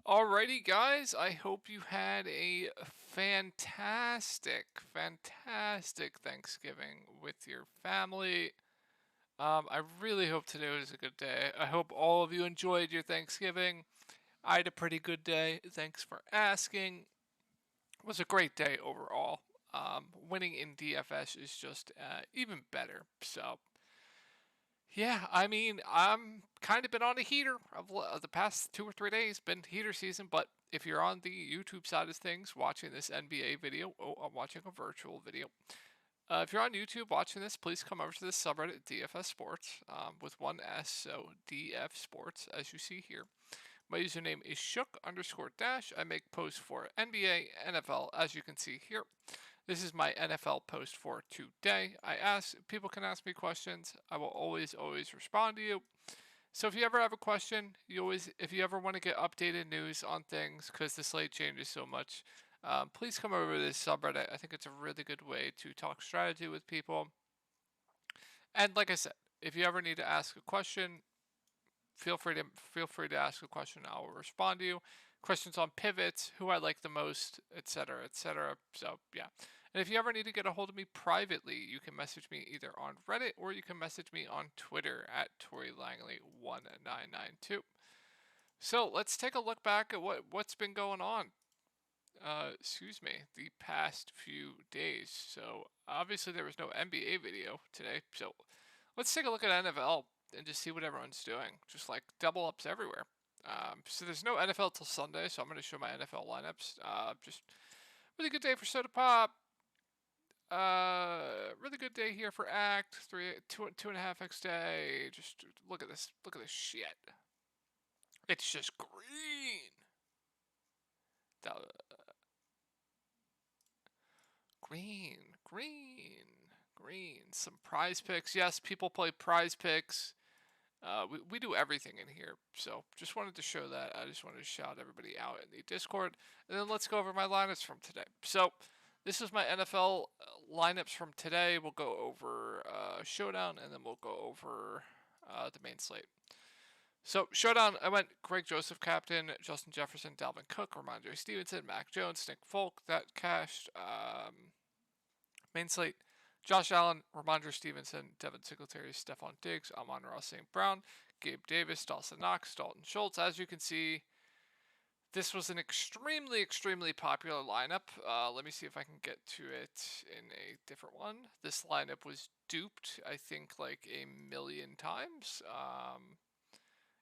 Alrighty, guys. I hope you had a fantastic Thanksgiving with your family. I really hope today was a good day. I hope all of you enjoyed your Thanksgiving. I had a pretty good day. Thanks for asking. It was a great day overall. Winning in DFS is just even better. So, yeah, I mean, I'm kind of been on a heater of the past 2 or 3 days. Been heater season, but if you're on the YouTube side of things watching this NBA video, I'm watching a virtual video. If you're on YouTube watching this, please come over to this subreddit DFS Sports with one S, so DF Sports, as you see here. My username is shook_dash. I make posts for NBA, NFL, as you can see here. This is my NFL post for today. People can ask me questions. I will always respond to you. So if you ever have a question, if you ever want to get updated news on things, because the slate changes so much, please come over to this subreddit. I think it's a really good way to talk strategy with people. And like I said, if you ever need to ask a question, feel free to ask a question. I will respond to you. Questions on pivots, who I like the most, etc., etc. So yeah. And if you ever need to get a hold of me privately, you can message me either on Reddit or you can message me on Twitter at ToryLangley1992. So let's take a look back at what's been going on. The past few days. So obviously there was no NBA video today. So let's take a look at NFL and just see what everyone's doing. Just like double ups everywhere. So there's no NFL till Sunday, so I'm going to show my NFL lineups. Just really good day for Soda Pop. Really good day here for Act 2.5x day. Just look at this. Look at this shit. It's just green. Green, green, green. Some prize picks. Yes, people play prize picks. We do everything in here. So just wanted to show that. I just wanted to shout everybody out in the Discord. And then let's go over my lineups from today. So this is my NFL lineups from today. We'll go over Showdown and then we'll go over the main slate. So Showdown, I went Greg Joseph captain, Justin Jefferson, Dalvin Cook, Ramondre Stevenson, Mac Jones, Nick Folk. That cashed. Main slate: Josh Allen, Ramondre Stevenson, Devin Singletary, Stephon Diggs, Amon-Ra St. Brown, Gabe Davis, Dawson Knox, Dalton Schultz. As you can see, this was an extremely popular lineup. Let me see if I can get to it in a different one. This lineup was duped, I think, like a million times.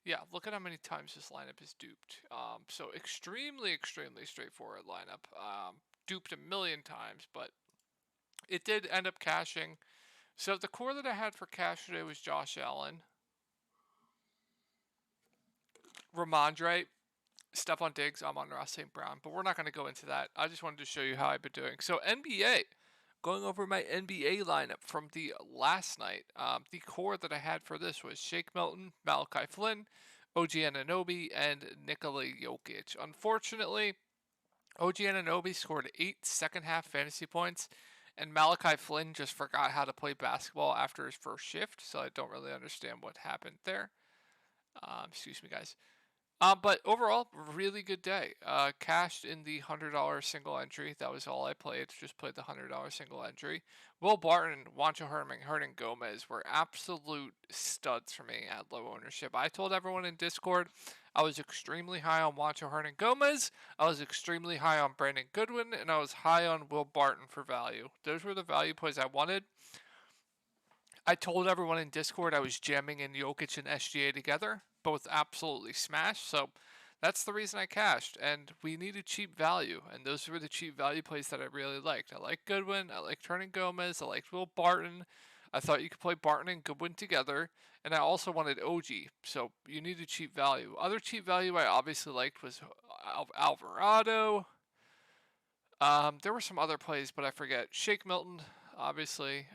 Yeah, look at how many times this lineup is duped. So extremely straightforward lineup. Duped a million times, but it did end up cashing. So the core that I had for cash today was Josh Allen, Ramondre, Stephon Diggs, Amon-Ra St. Brown, but we're not going to go into that. I just wanted to show you how I've been doing. So NBA, going over my NBA lineup from the last night. The core that I had for this was Shake Milton, Malachi Flynn, OG Anunoby, and Nikola Jokic. Unfortunately, OG Anunoby scored 8 second half fantasy points, and Malachi Flynn just forgot how to play basketball after his first shift, so I don't really understand what happened there. Excuse me, guys. But overall, really good day. Cashed in the $100 single entry. That was all I played. Just played the $100 single entry. Will Barton, Juancho Hernan Gomez were absolute studs for me at low ownership. I told everyone in Discord I was extremely high on Juancho Hernan Gomez. I was extremely high on Brandon Goodwin, and I was high on Will Barton for value. Those were the value plays I wanted. I told everyone in Discord I was jamming in Jokic and SGA together. Both absolutely smashed. So that's the reason I cashed. And we needed cheap value. And those were the cheap value plays that I really liked. I liked Goodwin. I liked Hernan Gomez. I liked Will Barton. I thought you could play Barton and Goodwin together. And I also wanted OG. So you needed cheap value. Other cheap value I obviously liked was Alvarado. There were some other plays, but I forget. Shake Milton, obviously.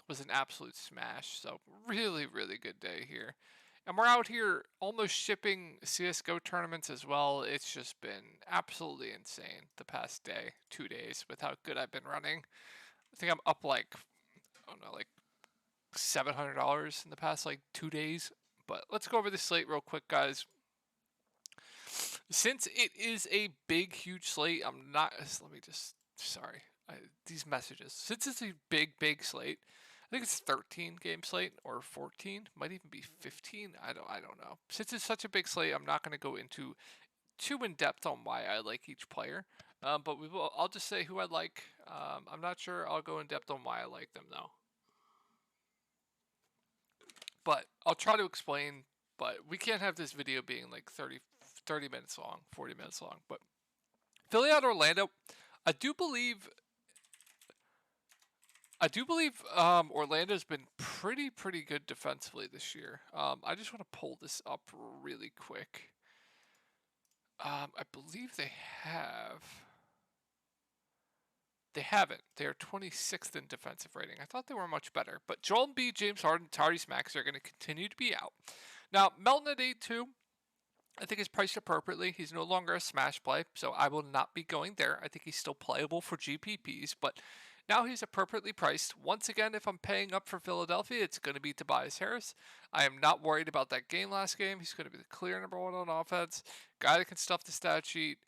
Was an absolute smash. So really good day here. And we're out here almost shipping CSGO tournaments as well. It's just been absolutely insane the past day, 2 days, with how good I've been running. I think I'm up like, I don't know, like $700 in the past like 2 days. But let's go over the slate real quick, guys. Since it is a big, huge slate, I'm not. Let me just. Sorry, these messages. Since it's a big slate, I think it's 13 game slate or 14, might even be 15. I don't know. Since it's such a big slate, I'm not going to go into too in depth on why I like each player. But we will. I'll just say who I like. I'm not sure I'll go in depth on why I like them though. But I'll try to explain. But we can't have this video being like 30 minutes long, 40 minutes long. But Philly at Orlando, I do believe Orlando's been pretty good defensively this year. I just want to pull this up really quick. I believe they have. They haven't. They are 26th in defensive rating. I thought they were much better. But Joel Embiid, James Harden, Tyrese Maxey are going to continue to be out. Now, Melton at 8-2, I think is priced appropriately. He's no longer a smash play, so I will not be going there. I think he's still playable for GPPs, but now he's appropriately priced. Once again, if I'm paying up for Philadelphia, it's going to be Tobias Harris. I am not worried about that game last game. He's going to be the clear number one on offense. Guy that can stuff the stat sheet.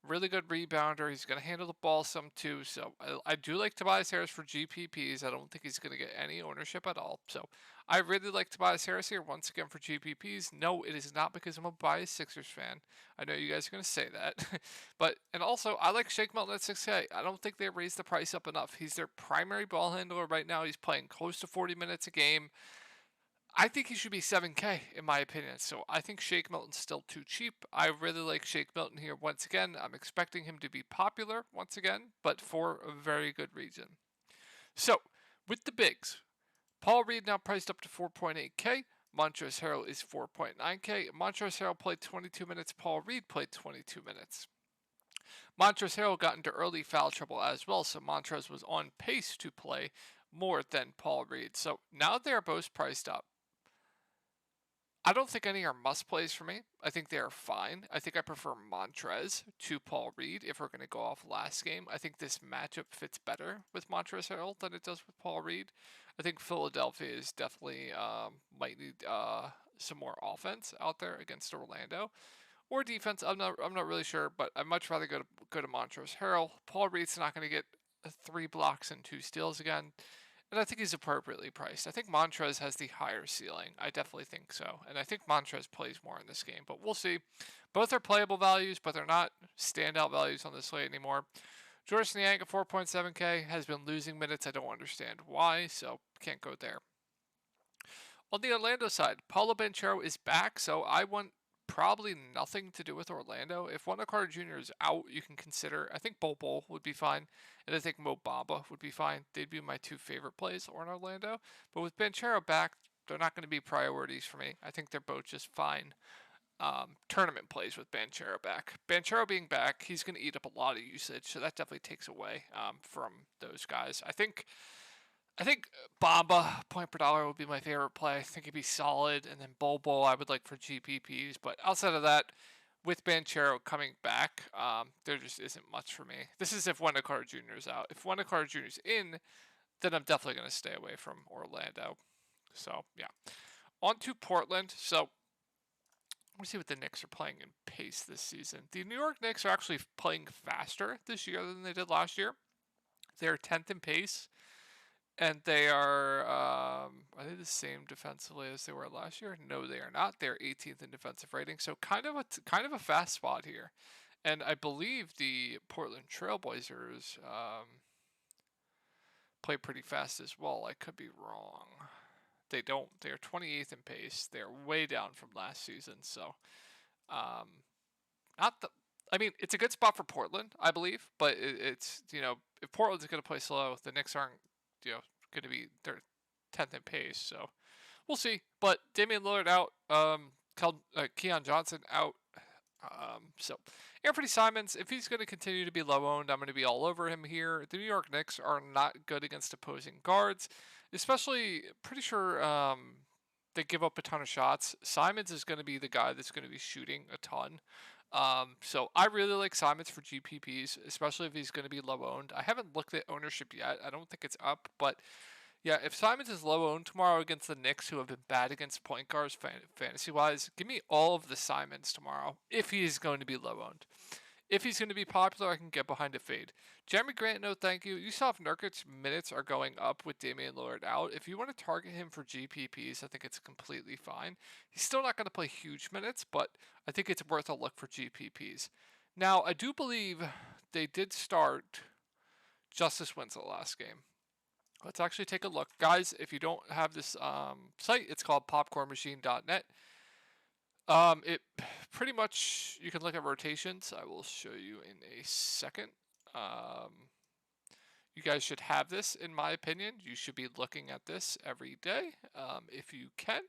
Really good rebounder. He's going to handle the ball some too. So I do like Tobias Harris for GPPs. I don't think he's going to get any ownership at all. So I really like Tobias Harris here once again for GPPs. No, it is not because I'm a biased Sixers fan. I know you guys are going to say that. And also, I like Shake Milton at 6K. I don't think they raised the price up enough. He's their primary ball handler right now. He's playing close to 40 minutes a game. I think he should be 7K in my opinion. So I think Shake Milton's still too cheap. I really like Shake Milton here once again. I'm expecting him to be popular once again, but for a very good reason. So with the bigs, Paul Reed now priced up to 4.8K. Montrezl Harrell is 4.9K. Montrezl Harrell played 22 minutes. Paul Reed played 22 minutes. Montrezl Harrell got into early foul trouble as well, so Montrezl was on pace to play more than Paul Reed. So now they're both priced up. I don't think any are must plays for me. I think they are fine. I think I prefer Montrez to Paul Reed if we're going to go off last game. I think this matchup fits better with Montrezl Harrell than it does with Paul Reed. I think Philadelphia is definitely might need some more offense out there against Orlando, or defense. I'm not really sure, but I'd much rather go to Montrezl Harrell. Paul Reed's not going to get 3 blocks and 2 steals again. And I think he's appropriately priced. I think Montrez has the higher ceiling. I definitely think so. And I think Montrez plays more in this game, but we'll see. Both are playable values, but they're not standout values on this slate anymore. George Niang at 4.7K has been losing minutes. I don't understand why, so can't go there. On the Orlando side, Paulo Banchero is back, so I want probably nothing to do with Orlando. If Wendell Carter Jr. is out, you can consider. I think Bol would be fine, and I think Mo Bamba would be fine. They'd be my 2 favorite plays in Orlando. But with Banchero back, they're not going to be priorities for me. I think they're both just fine tournament plays with Banchero back. Banchero being back, he's going to eat up a lot of usage, so that definitely takes away from those guys. I think Bamba, point per dollar, would be my favorite play. I think he'd be solid. And then Bol I would like for GPPs. But outside of that, with Banchero coming back, there just isn't much for me. This is if Wendell Carter Jr. is out. If Wendell Carter Jr. is in, then I'm definitely going to stay away from Orlando. So, yeah. On to Portland. So, let's see what the Knicks are playing in pace this season. The New York Knicks are actually playing faster this year than they did last year. They're 10th in pace. And they are they the same defensively as they were last year? No, they are not. They're 18th in defensive rating, so kind of a fast spot here. And I believe the Portland Trailblazers play pretty fast as well. I could be wrong. They don't. They are 28th in pace. They're way down from last season. So, not the. I mean, it's a good spot for Portland, I believe, but it's if Portland's going to play slow, the Knicks aren't going to be their 10th in pace. So we'll see. But Damian Lillard out, Keon Johnson out. So Anthony Simons, if he's going to continue to be low owned, I'm going to be all over him here. The New York Knicks are not good against opposing guards, especially pretty sure they give up a ton of shots. Simons is going to be the guy that's going to be shooting a ton. So I really like Simons for GPPs, especially if he's going to be low owned. I haven't looked at ownership yet. I don't think it's up, but Yeah, if Simons is low owned tomorrow against the Knicks, who have been bad against point guards fantasy wise, give me all of the Simons tomorrow if he is going to be low owned. If he's going to be popular, I can get behind a fade. Jeremy Grant, no thank you. Yusuf Nurkic's minutes are going up with Damian Lillard out. If you want to target him for GPPs, I think it's completely fine. He's still not going to play huge minutes, but I think it's worth a look for GPPs. Now, I do believe they did start Justice Winslow last game. Let's actually take a look. Guys, if you don't have this site, it's called popcornmachine.net. It pretty much, you can look at rotations. I will show you in a second. You guys should have this, in my opinion. You should be looking at this every day if you can.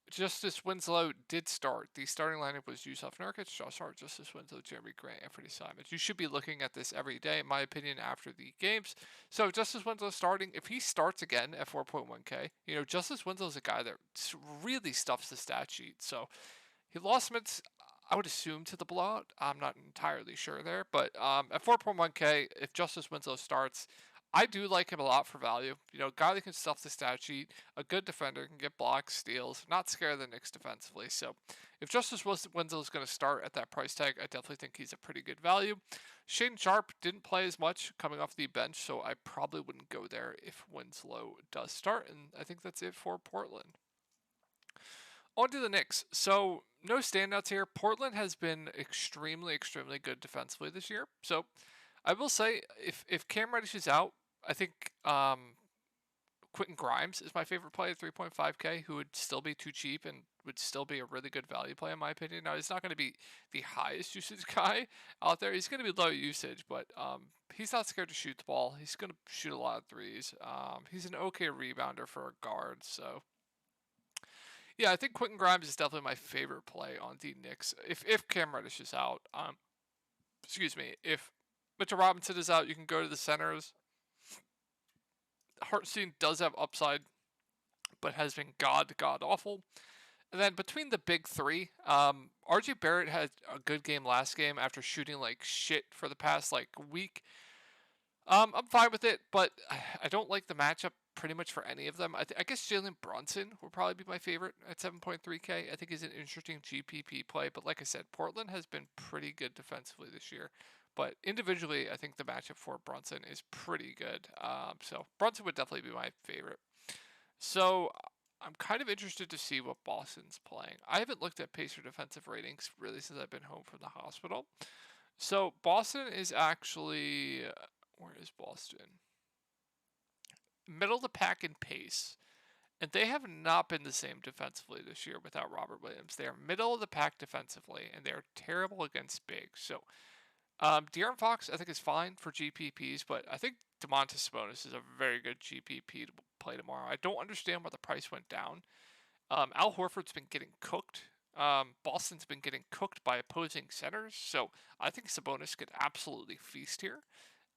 Justice Winslow did start. The starting lineup was Yusuf Nurkic, Josh Hart, Justice Winslow, Jeremy Grant, Anthony Simons. You should be looking at this every day, in my opinion, after the games. So Justice Winslow starting, if he starts again at 4.1K, Justice Winslow is a guy that really stuffs the stat sheet. So he lost minutes, I would assume, to the blowout. I'm not entirely sure there. But at 4.1K, if Justice Winslow starts, I do like him a lot for value. Guy that can stuff the stat sheet, a good defender, can get blocks, steals, not scare the Knicks defensively. So if Justice Winslow is going to start at that price tag, I definitely think he's a pretty good value. Shaedon Sharpe didn't play as much coming off the bench, so I probably wouldn't go there if Winslow does start. And I think that's it for Portland. On to the Knicks. So no standouts here. Portland has been extremely, extremely good defensively this year. So I will say, if Cam Reddish is out, I think Quentin Grimes is my favorite play at 3.5K, who would still be too cheap and would still be a really good value play in my opinion. Now, he's not going to be the highest usage guy out there. He's going to be low usage, but he's not scared to shoot the ball. He's going to shoot a lot of threes. He's an okay rebounder for a guard, so yeah, I think Quentin Grimes is definitely my favorite play on the Knicks. If Cam Reddish is out, if Mitchell Robinson is out, you can go to the centers. Hartenstein does have upside, but has been god awful. And then between the big three, RJ Barrett had a good game last game after shooting like shit for the past week. I'm fine with it, but I don't like the matchup pretty much for any of them. I guess Jalen Brunson would probably be my favorite at 7.3K. I think he's an interesting GPP play, but like I said, Portland has been pretty good defensively this year. But individually, I think the matchup for Brunson is pretty good. So Brunson would definitely be my favorite. So I'm kind of interested to see what Boston's playing. I haven't looked at Pacer defensive ratings really since I've been home from the hospital. So Boston is actually, where is Boston? Middle of the pack in pace. And they have not been the same defensively this year without Robert Williams. They are middle of the pack defensively, and they are terrible against bigs. So De'Aaron Fox, I think, is fine for GPPs, but I think Domantas Sabonis is a very good GPP to play tomorrow. I don't understand why the price went down. Al Horford's been getting cooked. Boston's been getting cooked by opposing centers, so I think Sabonis could absolutely feast here.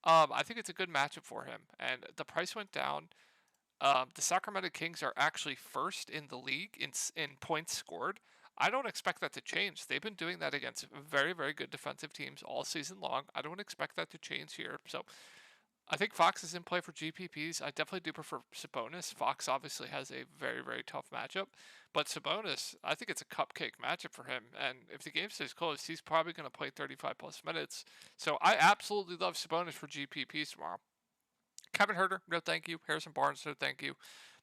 I think it's a good matchup for him, and the price went down. The Sacramento Kings are actually first in the league in points scored. I don't expect that to change. They've been doing that against very, very good defensive teams all season long. I don't expect that to change here. So I think Fox is in play for GPPs. I definitely do prefer Sabonis. Fox obviously has a very, very tough matchup. But Sabonis, I think it's a cupcake matchup for him. And if the game stays close, he's probably going to play 35 plus minutes. So I absolutely love Sabonis for GPPs tomorrow. Kevin Huerter, no thank you. Harrison Barnes, no thank you.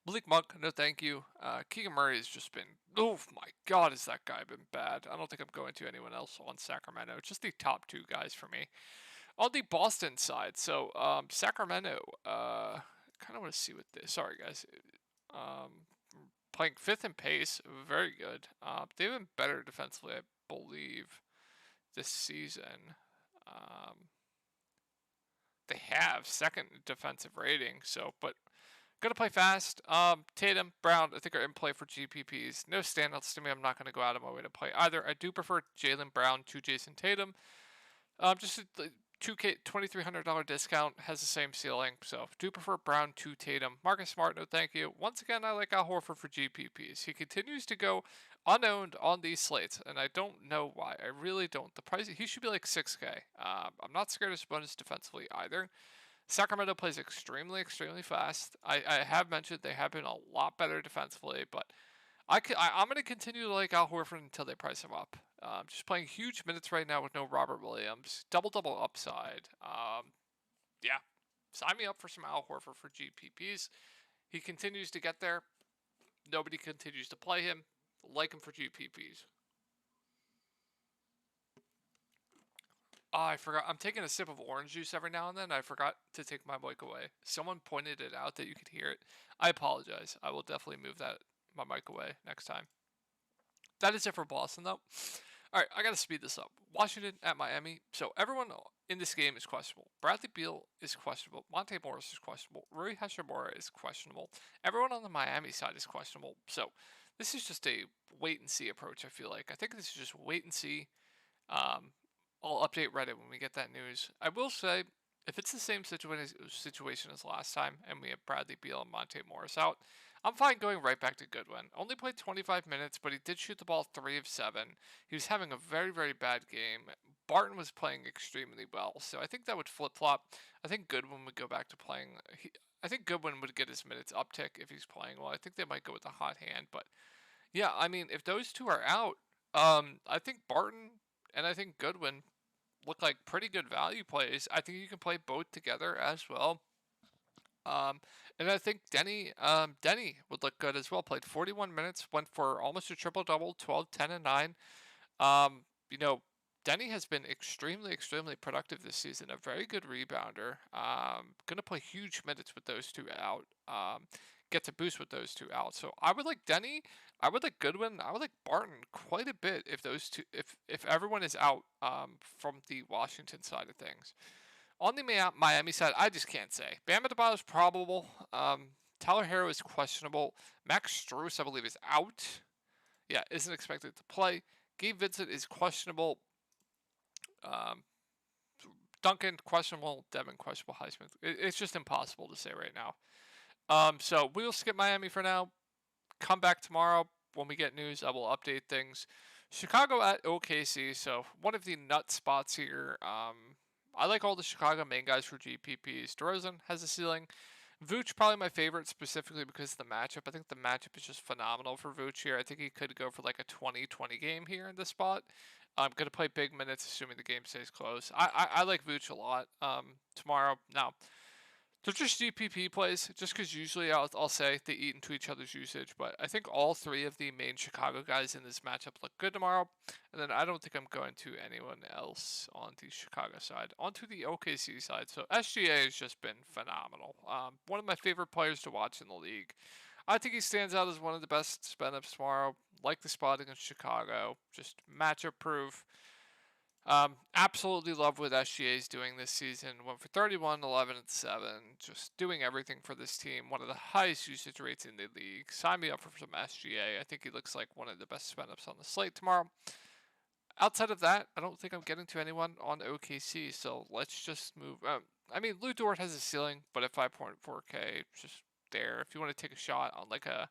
Malik Monk, no thank you. Keegan Murray has just been, oh my god, has that guy been bad. I don't think I'm going to anyone else on Sacramento. It's just the top two guys for me. On the Boston side, so Sacramento, kind of want to see what this, sorry guys. Playing fifth in pace, very good. They've been better defensively, I believe, this season. They have second defensive rating, so, but gonna play fast. Tatum, Brown, I think are in play for GPPs. No standouts to me. I'm not gonna go out of my way to play either. I do prefer Jaylen Brown to Jason Tatum. Just a $2,300 discount has the same ceiling, so do prefer Brown to Tatum. Marcus Smart, no thank you. Once again, I like Al Horford for GPPs. He continues to go unowned on these slates, and I don't know why. I really don't. The price, he should be like 6K. I'm not scared of Sabonis defensively either. Sacramento plays extremely, extremely fast. I have mentioned they have been a lot better defensively, but I'm going to continue to like Al Horford until they price him up. Just playing huge minutes right now with no Robert Williams. Double upside. Yeah, sign me up for some Al Horford for GPPs. He continues to get there. Nobody continues to play him. Like him for GPPs. Oh, I forgot. I'm taking a sip of orange juice every now and then. I forgot to take my mic away. Someone pointed it out that you could hear it. I apologize. I will definitely move my mic away next time. That is it for Boston, though. All right, I got to speed this up. Washington at Miami. So everyone in this game is questionable. Bradley Beal is questionable. Monte Morris is questionable. Rui Hachimura is questionable. Everyone on the Miami side is questionable. So this is just a wait and see approach, I feel like. I think this is just wait and see. I'll update Reddit when we get that news. I will say, if it's the same situation as last time and we have Bradley Beal and Monte Morris out, I'm fine going right back to Goodwin. Only played 25 minutes, but he did shoot the ball 3 of 7. He was having a very, very bad game. Barton was playing extremely well, so I think that would flip-flop. I think Goodwin would go back to playing. I think Goodwin would get his minutes uptick if he's playing well. I think they might go with the hot hand, but yeah, I mean, if those two are out, I think Barton and I think Goodwin look like pretty good value plays. I think you can play both together as well. And I think Denny would look good as well. Played 41 minutes, went for almost a triple-double, 12, 10, and 9. You know, Denny has been extremely, extremely productive this season. A very good rebounder. Gonna play huge minutes with those two out. Get to boost with those two out. So I would like Denny. I would like Goodwin. I would like Barton quite a bit if those two, if everyone is out from the Washington side of things. On the Miami side, I just can't say. Bam Adebayo is probable. Tyler Herro is questionable. Max Strus, I believe, is out. Yeah, isn't expected to play. Gabe Vincent is questionable. Duncan, questionable. Devin, questionable. Highsmith. It's just impossible to say right now. So we'll skip Miami for now. Come back tomorrow when we get news. I will update things. Chicago at OKC. So one of the nut spots here. I like all the Chicago main guys for GPPs. DeRozan has a ceiling. Vooch probably my favorite specifically because of the matchup. I think the matchup is just phenomenal for Vooch here. I think he could go for like a 20-20 game here in this spot. I'm going to play big minutes assuming the game stays close. I like Vooch a lot tomorrow. Now, they're just GPP plays, just because usually I'll say they eat into each other's usage. But I think all three of the main Chicago guys in this matchup look good tomorrow. And then I don't think I'm going to anyone else on the Chicago side. Onto the OKC side. So SGA has just been phenomenal. One of my favorite players to watch in the league. I think he stands out as one of the best spin-ups tomorrow. Like the spot against Chicago. Just matchup proof. Absolutely love what SGA is doing this season. Went for 31, 11, and 7. Just doing everything for this team. One of the highest usage rates in the league. Sign me up for some SGA. I think he looks like one of the best spin-ups on the slate tomorrow. Outside of that, I don't think I'm getting to anyone on OKC, so let's just move. I mean, Lou Dort has a ceiling, but at 5.4K, just there. If you want to take a shot on like a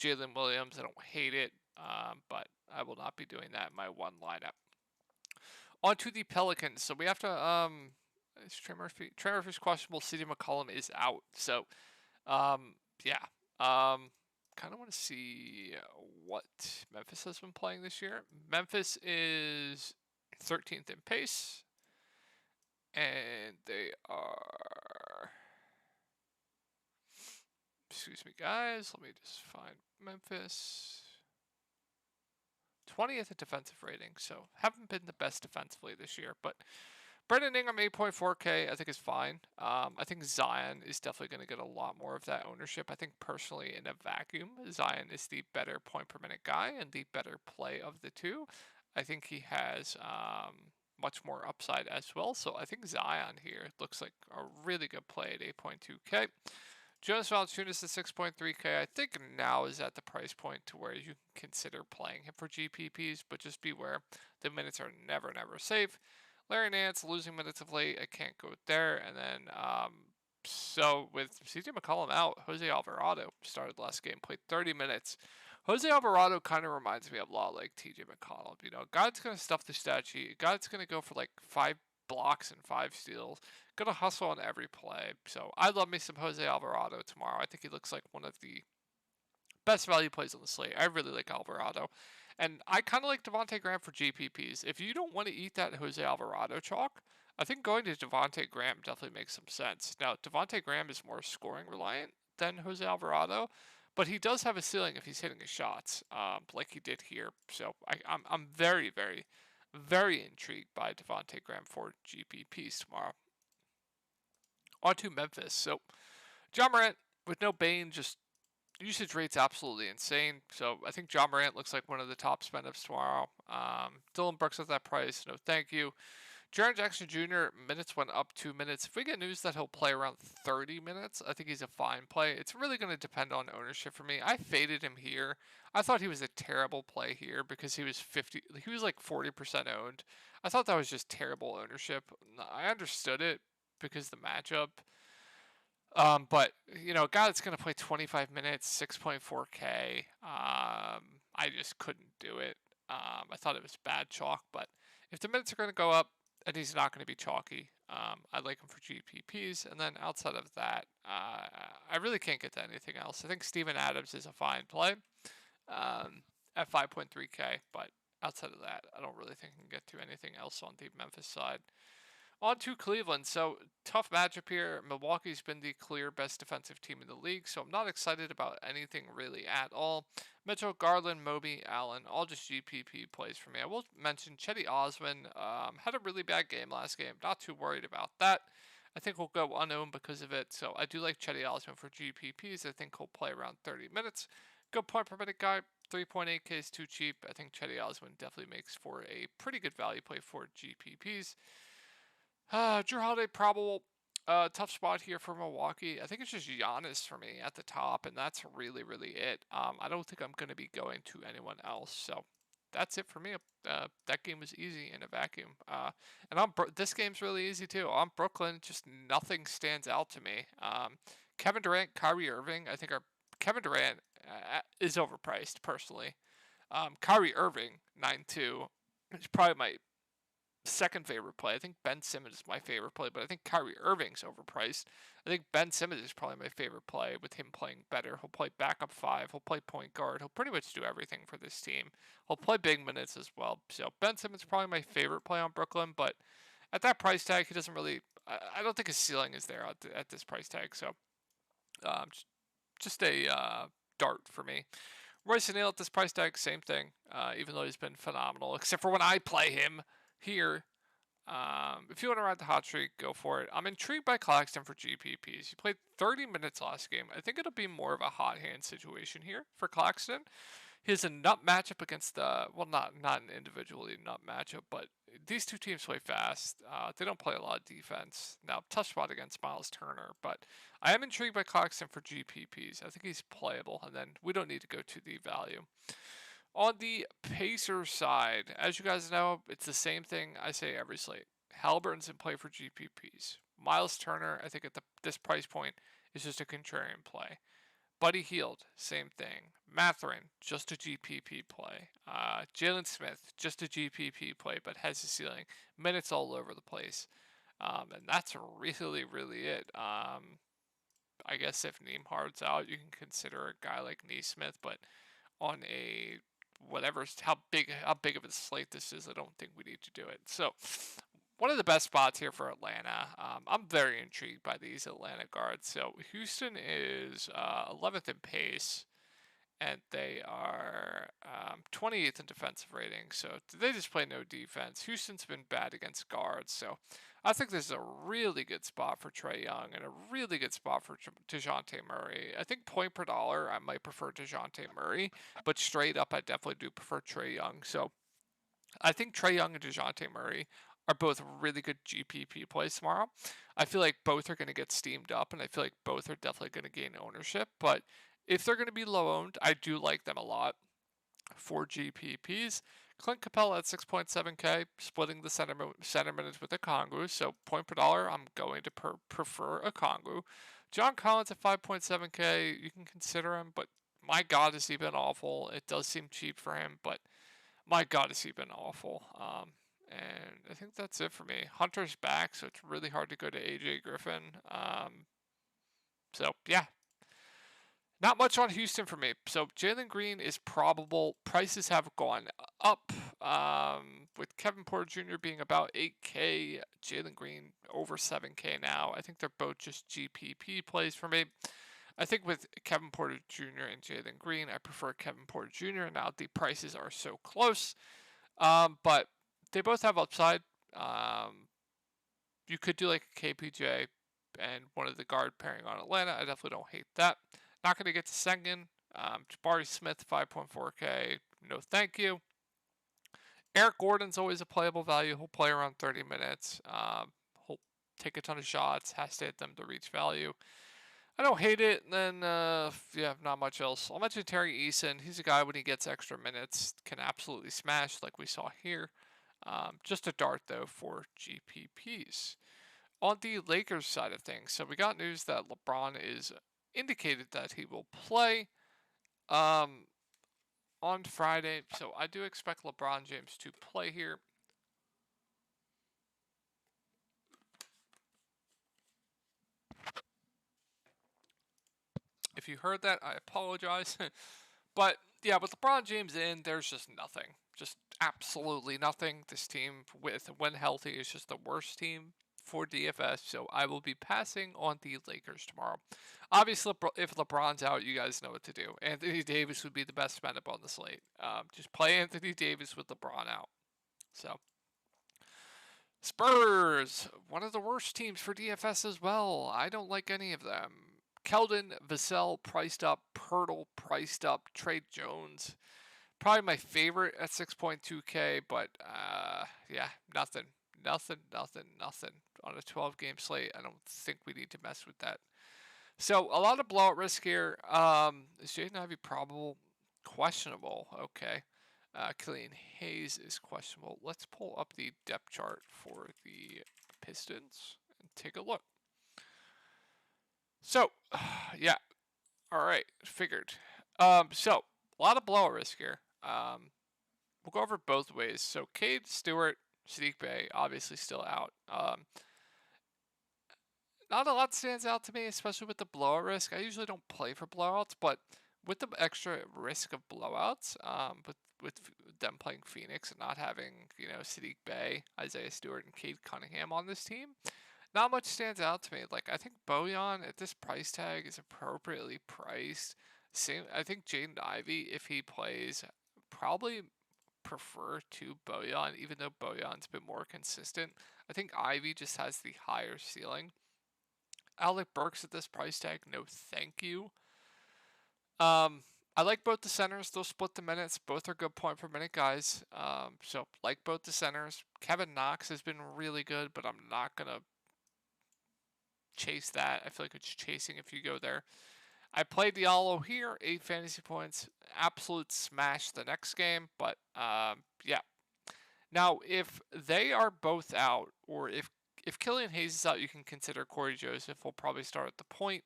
Jalen Williams, I don't hate it, but I will not be doing that in my one lineup. On to the Pelicans. So we have to, is Trey Murphy's questionable. CJ McCollum is out. So, yeah. Kind of want to see what Memphis has been playing this year. Memphis is 13th in pace. And they are, excuse me, guys. Let me just find Memphis. 20th in defensive rating, so haven't been the best defensively this year. But Brandon Ingram 8.4K I think is fine. I think Zion is definitely going to get a lot more of that ownership. I think personally in a vacuum, Zion is the better point per minute guy and the better play of the two. I think he has much more upside as well. So I think Zion here looks like a really good play at 8.2K. Jonas Valanciunas at 6.3K. I think now is at the price point to where you can consider playing him for GPPs, but just beware. The minutes are never safe. Larry Nance losing minutes of late. I can't go there. And then, so with CJ McCollum out, Jose Alvarado started last game, played 30 minutes. Jose Alvarado kind of reminds me a lot like TJ McCollum. You know, God's going to stuff the stat sheet. God's going to go for like 5 blocks and 5 steals. Gonna hustle on every play. So I love me some Jose Alvarado tomorrow. I think he looks like one of the best value plays on the slate. I really like Alvarado. And I kind of like Devontae Graham for GPPs. If you don't want to eat that Jose Alvarado chalk, I think going to Devontae Graham definitely makes some sense. Now, Devontae Graham is more scoring reliant than Jose Alvarado, but he does have a ceiling if he's hitting his shots, like he did here. So I'm very, very, very intrigued by Devontae Graham for GPPs tomorrow. On to Memphis. So, John Morant with no Bane, just usage rate's absolutely insane. So I think John Morant looks like one of the top spend-ups tomorrow. Dylan Brooks at that price, no thank you. Jaren Jackson Jr. minutes went up 2 minutes. If we get news that he'll play around 30 minutes, I think he's a fine play. It's really going to depend on ownership for me. I faded him here. I thought he was a terrible play here because he was like 40% owned. I thought that was just terrible ownership. I understood it because the matchup. But a guy that's going to play 25 minutes, 6.4K, I just couldn't do it. I thought it was bad chalk, but if the minutes are going to go up and he's not going to be chalky, I like him for GPPs. And then outside of that, I really can't get to anything else. I think Steven Adams is a fine play at 5.3K, but outside of that, I don't really think I can get to anything else on the Memphis side. On to Cleveland. So, tough matchup here. Milwaukee's been the clear best defensive team in the league, so I'm not excited about anything really at all. Mitchell, Garland, Moby, Allen, all just GPP plays for me. I will mention Cedi Osman had a really bad game last game. Not too worried about that. I think he'll go unowned because of it, so I do like Cedi Osman for GPPs. I think he'll play around 30 minutes. Good point per minute guy. 3.8K is too cheap. I think Cedi Osman definitely makes for a pretty good value play for GPPs. Drew Holiday, probable. Tough spot here for Milwaukee. I think it's just Giannis for me at the top, and that's really, really it. I don't think I'm going to be going to anyone else. So that's it for me. That game was easy in a vacuum. And this game's really easy too. On Brooklyn, just nothing stands out to me. Kevin Durant, Kyrie Irving. I think Kevin Durant is overpriced personally. Kyrie Irving, 9.2, is probably my second favorite play. I think Ben Simmons is my favorite play, but I think Kyrie Irving's overpriced. I think Ben Simmons is probably my favorite play with him playing better. He'll play backup 5. He'll play point guard. He'll pretty much do everything for this team. He'll play big minutes as well. So Ben Simmons is probably my favorite play on Brooklyn, but at that price tag, he doesn't really. I don't think his ceiling is there at this price tag. So just a dart for me. Royce O'Neal at this price tag, same thing. Even though he's been phenomenal, except for when I play him here. If you want to ride the hot streak, go for it. I'm intrigued by Claxton for GPPs. He played 30 minutes last game. I think it'll be more of a hot hand situation here for Claxton. He has a nut matchup against not an individually nut matchup, but these two teams play fast. They don't play a lot of defense. Now, tough spot against Miles Turner, but I am intrigued by Claxton for GPPs. I think he's playable, and then we don't need to go to the value. On the Pacers side, as you guys know, it's the same thing I say every slate. Halliburton's in play for GPPs. Miles Turner, I think at this price point, is just a contrarian play. Buddy Hield, same thing. Mathurin, just a GPP play. Jalen Smith, just a GPP play, but has a ceiling. Minutes all over the place. And that's really, really it. I guess if Nembhard's out, you can consider a guy like Nesmith, but on a how big of a slate this is, I don't think we need to do it. So one of the best spots here for Atlanta. I'm very intrigued by these Atlanta guards. So Houston is 11th in pace, and they are 28th in defensive rating. So they just play no defense. Houston's been bad against guards. So I think this is a really good spot for Trae Young and a really good spot for DeJounte Murray. I think point per dollar, I might prefer DeJounte Murray, but straight up, I definitely do prefer Trae Young. So I think Trae Young and DeJounte Murray are both really good GPP plays tomorrow. I feel like both are going to get steamed up, and I feel like both are definitely going to gain ownership. But if they're going to be low owned, I do like them a lot for GPPs. Clint Capella at 6.7K, splitting the center minutes with Okongwu. So point per dollar, I'm going to prefer Okongwu. John Collins at 5.7K, you can consider him, but my God, has he been awful. It does seem cheap for him, but my God, has he been awful. And I think that's it for me. Hunter's back, so it's really hard to go to AJ Griffin. So yeah, not much on Houston for me. So Jalen Green is probable. Prices have gone up. With Kevin Porter Jr. being about 8K, Jalen Green over 7K now. I think they're both just GPP plays for me. I think with Kevin Porter Jr. and Jalen Green, I prefer Kevin Porter Jr. Now the prices are so close, but they both have upside. You could do like a KPJ and one of the guard pairing on Atlanta. I definitely don't hate that. Not going to get to Sengun. Jabari Smith, 5.4K. No thank you. Eric Gordon's always a playable value. He'll play around 30 minutes. He'll take a ton of shots. Has to hit them to reach value. I don't hate it. And then, yeah, not much else. I'll mention Terry Eason. He's a guy when he gets extra minutes can absolutely smash like we saw here. Just a dart, though, for GPPs. On the Lakers side of things, so we got news that LeBron is indicated that he will play on Friday. So I do expect LeBron James to play here. If you heard that, I apologize. But yeah, with LeBron James in, there's just nothing. Just absolutely nothing. This team, when healthy, is just the worst team for DFS. So I will be passing on the Lakers tomorrow. Obviously, if LeBron's out, you guys know what to do. Anthony Davis would be the best matchup on the slate. Just play Anthony Davis with LeBron out. So Spurs, one of the worst teams for DFS as well. I don't like any of them. Keldon, Vassell priced up, Pirtle priced up, Trey Jones, probably my favorite at 6.2K, but yeah, nothing on a 12-game slate. I don't think we need to mess with that. So a lot of blowout risk here. Is Jaden Ivey probable? Questionable. Okay. Killian Hayes is questionable. Let's pull up the depth chart for the Pistons and take a look. So, yeah. All right. Figured. So, a lot of blowout risk here. We'll go over both ways. So, Cade Stewart, Sadiq Bey, obviously still out. Not a lot stands out to me, especially with the blowout risk. I usually don't play for blowouts, but with the extra risk of blowouts, with them playing Phoenix and not having, Sadiq Bey, Isaiah Stewart, and Cade Cunningham on this team, not much stands out to me. Like, I think Bojan at this price tag is appropriately priced. I think Jaden Ivey, if he plays, probably prefer to Bojan, even though Bojan's been more consistent. I think Ivey just has the higher ceiling. Alec Burks at this price tag, no thank you. I like both the centers. They'll split the minutes. Both are good point per minute guys. So like both the centers. Kevin Knox has been really good, but I'm not going to chase that. I feel like it's chasing if you go there. I played Diallo here, 8 fantasy points. Absolute smash the next game, but yeah. Now, if they are both out, or if Killian Hayes is out, you can consider Corey Joseph will probably start at the point.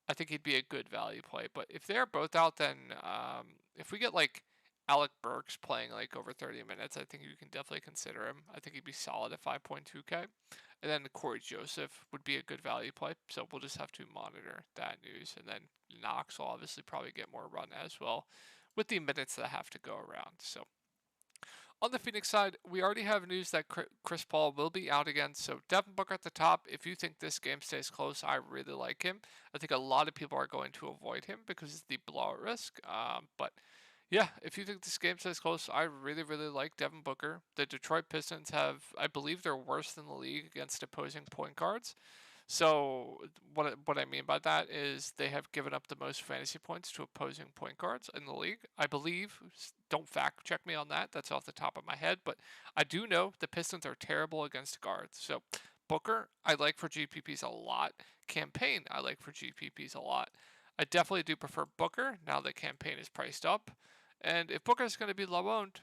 I think he'd be a good value play. But if they're both out, then if we get like Alec Burks playing like over 30 minutes, I think you can definitely consider him. I think he'd be solid at 5.2K. And then Corey Joseph would be a good value play. So we'll just have to monitor that news. And then Knox will obviously probably get more run as well with the minutes that have to go around. So on the Phoenix side, we already have news that Chris Paul will be out again. So Devin Booker at the top. If you think this game stays close, I really like him. I think a lot of people are going to avoid him because of the blowout risk. But yeah, if you think this game stays close, I really, really like Devin Booker. The Detroit Pistons have, I believe they're worse than the league against opposing point guards. So what I mean by that is they have given up the most fantasy points to opposing point guards in the league. I believe, don't fact check me on that. That's off the top of my head, but I do know the Pistons are terrible against guards. So Booker, I like for GPPs a lot. Campaign, I like for GPPs a lot. I definitely do prefer Booker now that Campaign is priced up. And if Booker is going to be low owned,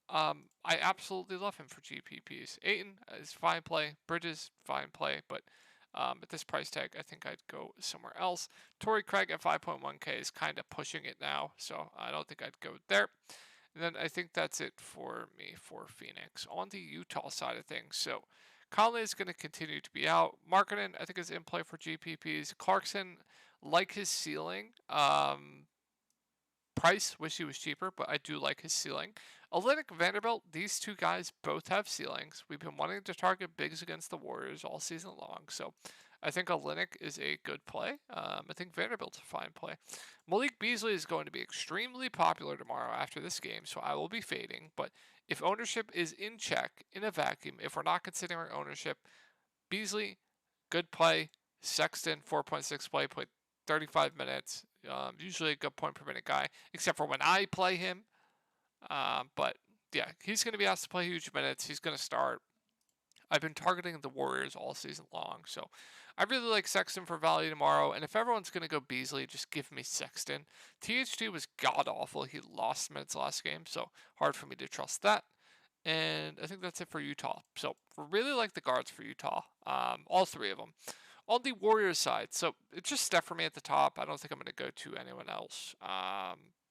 I absolutely love him for GPPs. Ayton is fine play. Bridges, fine play, but at this price tag, I think I'd go somewhere else. Torrey Craig at 5.1K is kind of pushing it now, so I don't think I'd go there. And then I think that's it for me for Phoenix. On the Utah side of things, so Conley is going to continue to be out. Markkanen, I think, is in play for GPPs. Clarkson, like his ceiling. Price, wish he was cheaper, but I do like his ceiling. Olynyk, Vanderbilt, these two guys both have ceilings. We've been wanting to target bigs against the Warriors all season long, so I think Olynyk is a good play. I think Vanderbilt's a fine play. Malik Beasley is going to be extremely popular tomorrow after this game, so I will be fading. But if ownership is in check, in a vacuum, if we're not considering ownership, Beasley, good play. Sexton, 4.6 play, played 35 minutes. Usually a good point per minute guy, except for when I play him. But yeah, he's going to be asked to play huge minutes. He's going to start. I've been targeting the Warriors all season long, so I really like Sexton for value tomorrow. And if everyone's going to go Beasley, just give me Sexton. THT was god awful. He lost minutes last game, so hard for me to trust that. And I think that's it for Utah. So really like the guards for Utah, all three of them. On the Warriors side, so it's just Steph for me at the top. I don't think I'm going to go to anyone else.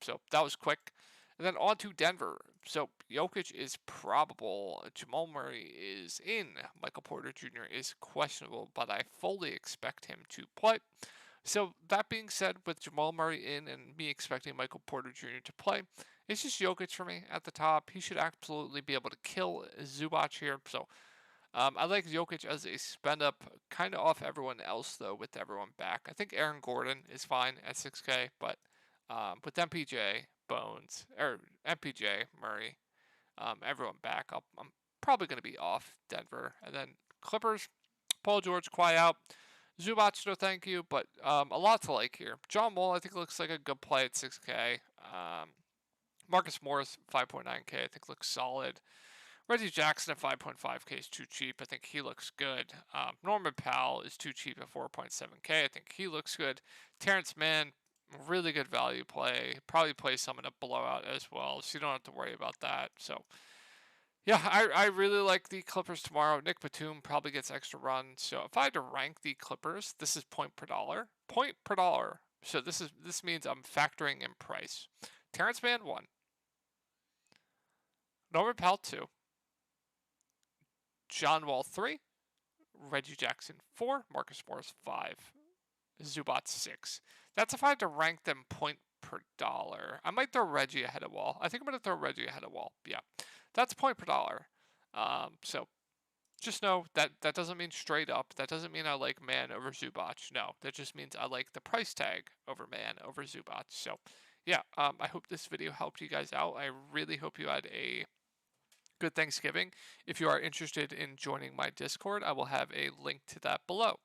So that was quick. And then on to Denver. So Jokic is probable. Jamal Murray is in. Michael Porter Jr. is questionable, but I fully expect him to play. So that being said, with Jamal Murray in and me expecting Michael Porter Jr. to play, it's just Jokic for me at the top. He should absolutely be able to kill Zubac here. So I like Jokic as a spend up, kind of off everyone else though, with everyone back. I think Aaron Gordon is fine at 6K, but with MPJ, Bones, or MPJ, Murray, everyone back, I'm probably going to be off Denver. And then Clippers, Paul George, Kawhi out. Zubac, no thank you, but a lot to like here. John Wall, I think, looks like a good play at 6K. Marcus Morris, 5.9K, I think looks solid. Reggie Jackson at 5.5K is too cheap. I think he looks good. Norman Powell is too cheap at 4.7K. I think he looks good. Terrence Mann, really good value play. Probably play some in a blowout as well, so you don't have to worry about that. So, yeah, I really like the Clippers tomorrow. Nick Batum probably gets extra run. So if I had to rank the Clippers, this is point per dollar. Point per dollar. So this means I'm factoring in price. Terrence Mann 1. Norman Powell 2. John Wall 3. Reggie Jackson 4. Marcus Morris 5. Zubac 6. That's if I had to rank them point per dollar. I might throw Reggie ahead of Wall. I think I'm going to throw Reggie ahead of Wall. Yeah. That's point per dollar. So just know that doesn't mean straight up. That doesn't mean I like Mann over Zubac. No, that just means I like the price tag over Mann over Zubac. So yeah, I hope this video helped you guys out. I really hope you had a good Thanksgiving. If you are interested in joining my Discord, I will have a link to that below.